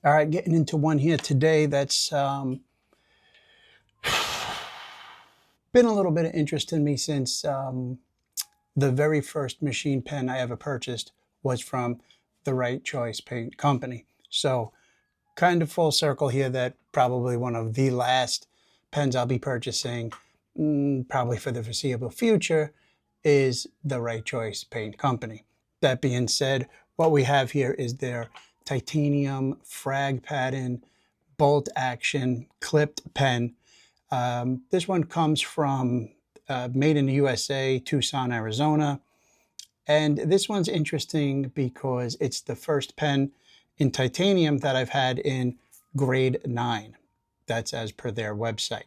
All right, getting into one here today that's been a little bit of interest in me since the very first machine pen I ever purchased was from the Right Choice Paint Company. So kind of full circle here that probably one of the last pens I'll be purchasing, probably for the foreseeable future, is the Right Choice Paint Company. That being said, what we have here is their titanium frag pattern bolt action clipped pen. This one comes from made in the USA, Tucson, Arizona. And this one's interesting because it's the first pen in titanium that I've had in grade 9. That's as per their website.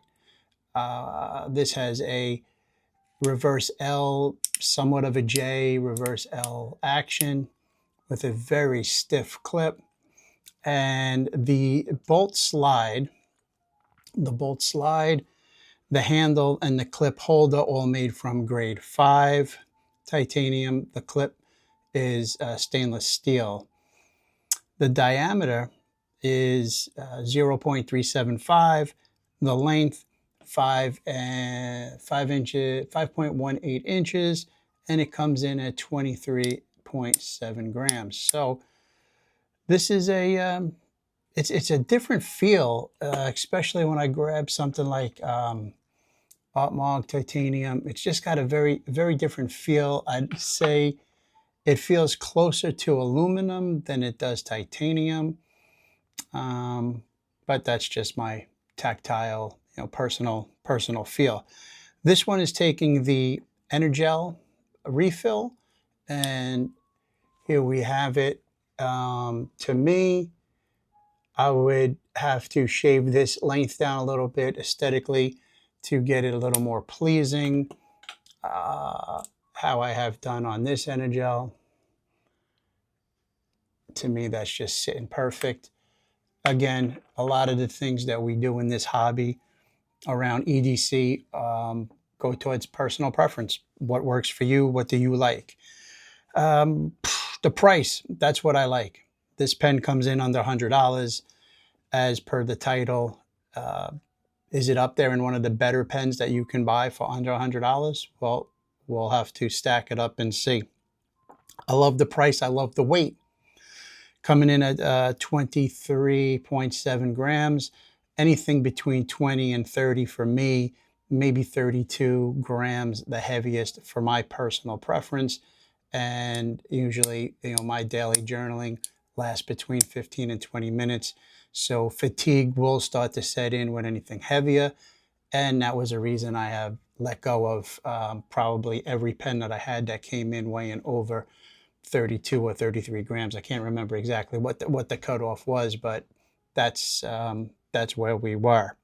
This has a reverse L, somewhat of a J, reverse L action with a very stiff clip. And the bolt slide, the handle, and the clip holder all made from grade 5 titanium. The clip is stainless steel. The diameter is 0.375. The length 5.18 inches, and it comes in at 23.7 grams. So this is it's a different feel, especially when I grab something like Artmog titanium. It's just got a very different feel. I'd say it feels closer to aluminum than it does titanium, but that's just my tactile, personal feel. This one is taking the EnerGel refill, and here we have it. To me, I would have to shave this length down a little bit aesthetically to get it a little more pleasing, how I have done on this EnerGel. To me, that's just sitting perfect. Again, a lot of the things that we do in this hobby around EDC go towards personal preference. What works for you? What do you like? The price, that's what I like. This pen comes in under $100 as per the title. Is it up there in one of the better pens that you can buy for under $100? Well, we'll have to stack it up and see. I love the price. I love the weight. Coming in at 23.7 grams. Anything between 20 and 30 for me, maybe 32 grams, the heaviest for my personal preference. And usually, my daily journaling lasts between 15 and 20 minutes. So fatigue will start to set in with anything heavier. And that was a reason I have let go of probably every pen that I had that came in weighing over 32 or 33 grams. I can't remember exactly what the cutoff was, but that's where we were.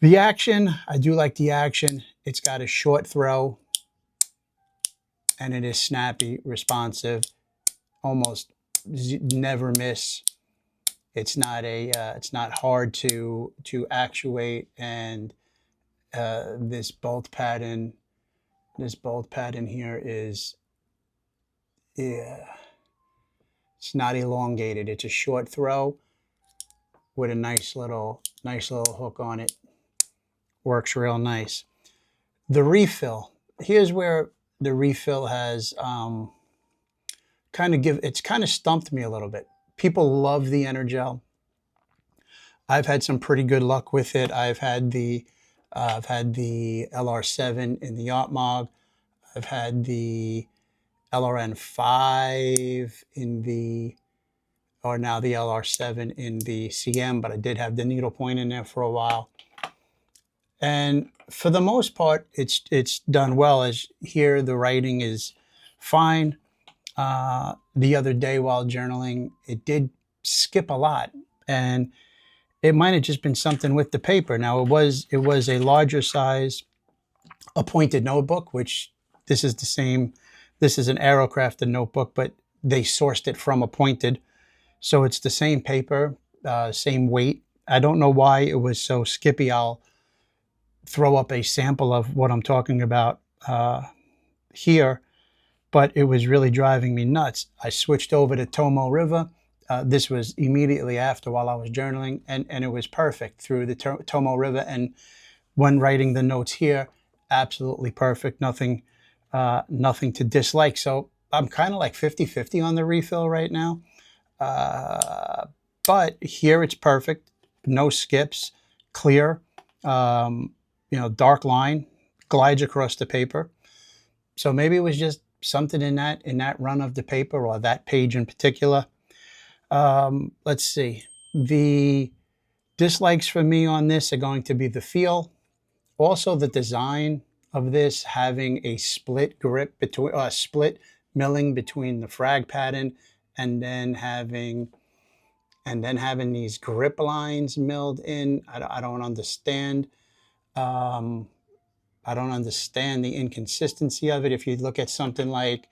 The action, I do like the action. It's got a short throw, and it is snappy, responsive, almost never miss. It's not hard to actuate, and this bolt pattern here is, it's not elongated. It's a short throw with a nice little hook on it. Works real nice. The refill, here's where the refill has it's kind of stumped me a little bit. People love the EnerGel. I've had some pretty good luck with it. I've had the LR7 in the Artmog. I've had the LRN5 now the LR7 in the CM, but I did have the needlepoint in there for a while. And for the most part, it's done well. As here, the writing is fine. The other day while journaling, it did skip a lot, and it might have just been something with the paper. Now it was a larger size, a pointed notebook, which this is the same. This is an Handcrafted notebook, but they sourced it from a pointed, so it's the same paper, same weight. I don't know why it was so skippy. I'll throw up a sample of what I'm talking about here, but it was really driving me nuts. I switched over to Tomo River. This was immediately after, while I was journaling, and it was perfect through the Tomo River. And when writing the notes here, absolutely perfect. Nothing to dislike. So I'm kind of like 50-50 on the refill right now. But here it's perfect. No skips, clear, dark line, glides across the paper. So maybe it was just something in that run of the paper, or that page in particular. Let's see. The dislikes for me on this are going to be the feel. Also, the design of this, having a split grip between, split milling between the frag pattern, and then having these grip lines milled in. I don't understand. I don't understand the inconsistency of it. If you look at something like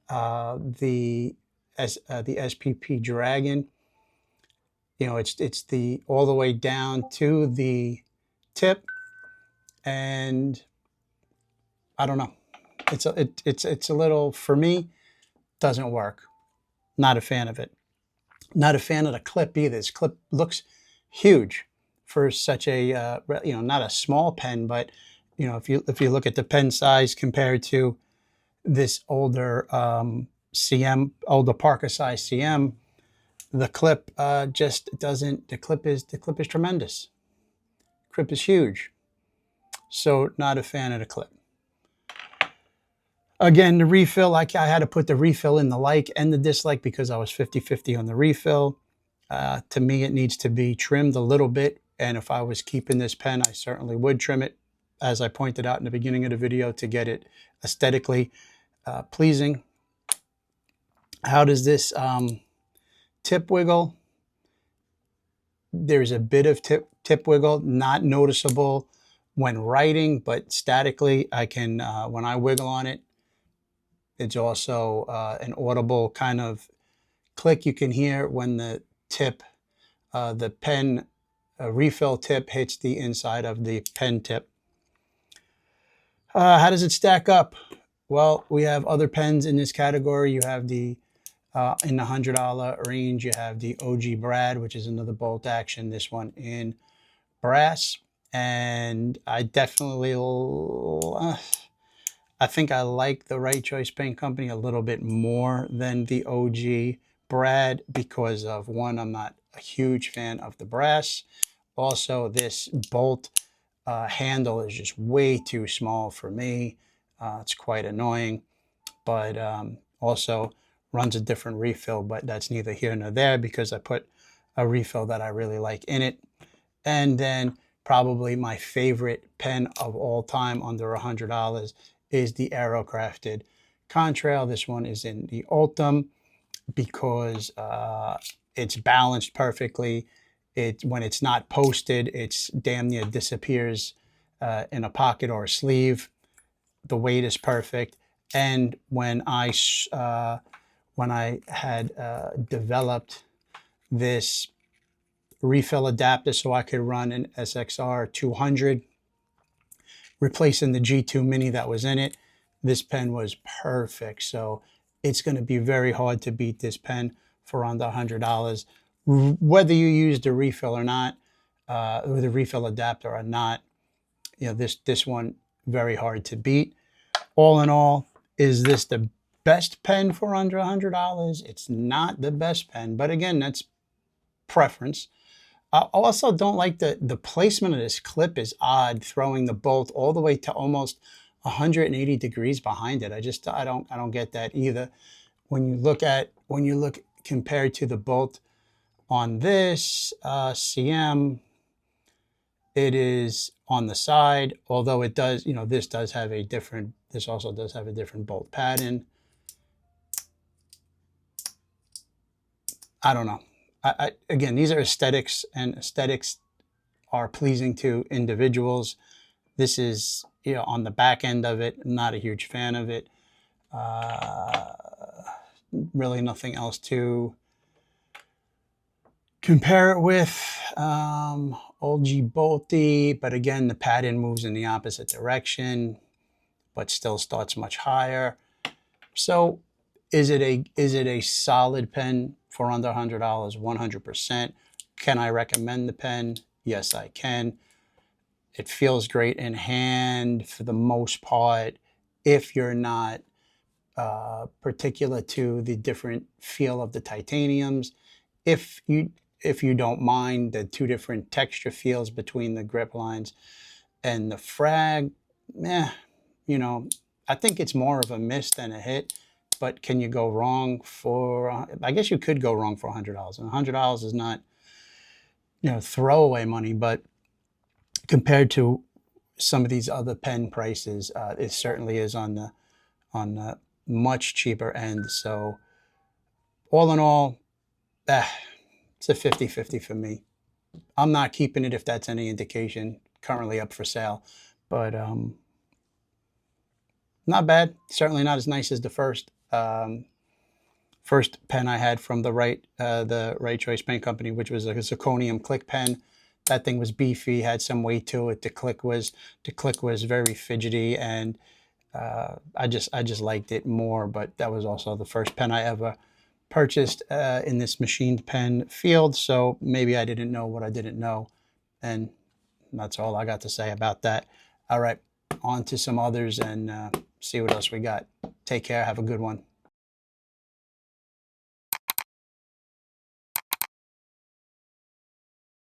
the SPP Dragon, it's the all the way down to the tip, and I don't know. It's a little, for me, doesn't work. Not a fan of it. Not a fan of the clip either. This clip looks huge for such a not a small pen, but if you look at the pen size compared to this older older Parker size CM, the clip just doesn't. The clip is tremendous. Clip is huge. So not a fan of the clip. Again, the refill, I had to put the refill in the like and the dislike because I was 50-50 on the refill. To me, it needs to be trimmed a little bit. And if I was keeping this pen, I certainly would trim it, as I pointed out in the beginning of the video, to get it aesthetically pleasing. How does this tip wiggle? There's a bit of tip wiggle, not noticeable when writing, but statically, I can, when I wiggle on it, it's also an audible kind of click you can hear when the tip, the pen refill tip hits the inside of the pen tip. How does it stack up? Well, we have other pens in this category. You have the, in the $100 range, you have the OG Brad, which is another bolt action. This one in brass. And I definitely, I think I like the Right Choice Paint Company a little bit more than the OG Brad because of, one, I'm not a huge fan of the brass. Also, this bolt handle is just way too small for me. It's quite annoying, but also runs a different refill, but that's neither here nor there because I put a refill that I really like in it. And then probably my favorite pen of all time under $100 is the Aerocrafted Contrail. This one is in the Ultim because it's balanced perfectly. When it's not posted, it's damn near disappears in a pocket or a sleeve. The weight is perfect. And when I had developed this refill adapter so I could run an SXR 200, replacing the G2 Mini that was in it, this pen was perfect. So it's going to be very hard to beat this pen for under $100, whether you use the refill or not, or the refill adapter or not. This one, very hard to beat. All in all, is this the best pen for under $100? It's not the best pen, but again, that's preference. I also don't like the placement of this clip is odd, throwing the bolt all the way to almost 180 degrees behind it. I don't get that either. When you look compared to the bolt on this CM, it is on the side, although it does, this also does have a different bolt pattern. I don't know. Again, these are aesthetics, and aesthetics are pleasing to individuals. This is, on the back end of it, not a huge fan of it. Really nothing else to compare it with. OG Bolty, but again, the pattern moves in the opposite direction, but still starts much higher. So is it a solid pen for under $100, 100%. Can I recommend the pen? Yes, I can. It feels great in hand for the most part if you're not particular to the different feel of the titaniums. If you don't mind the two different texture feels between the grip lines and the frag, you know, I think it's more of a miss than a hit. But can you go wrong for? I guess you could go wrong for $100. And $100 is not, throwaway money, but compared to some of these other pen prices, it certainly is on the much cheaper end. So all in all, it's a 50-50 for me. I'm not keeping it if that's any indication. Currently up for sale, but not bad. Certainly not as nice as the first pen I had from the Right Choice Pen Company, which was a zirconium click pen. That thing was beefy, had some weight to it. The click was very fidgety, and I just liked it more. But that was also the first pen I ever purchased in this machined pen field. So maybe I didn't know what I didn't know, and that's all I got to say about that. All right, on to some others and see what else we got. Take care. Have a good one.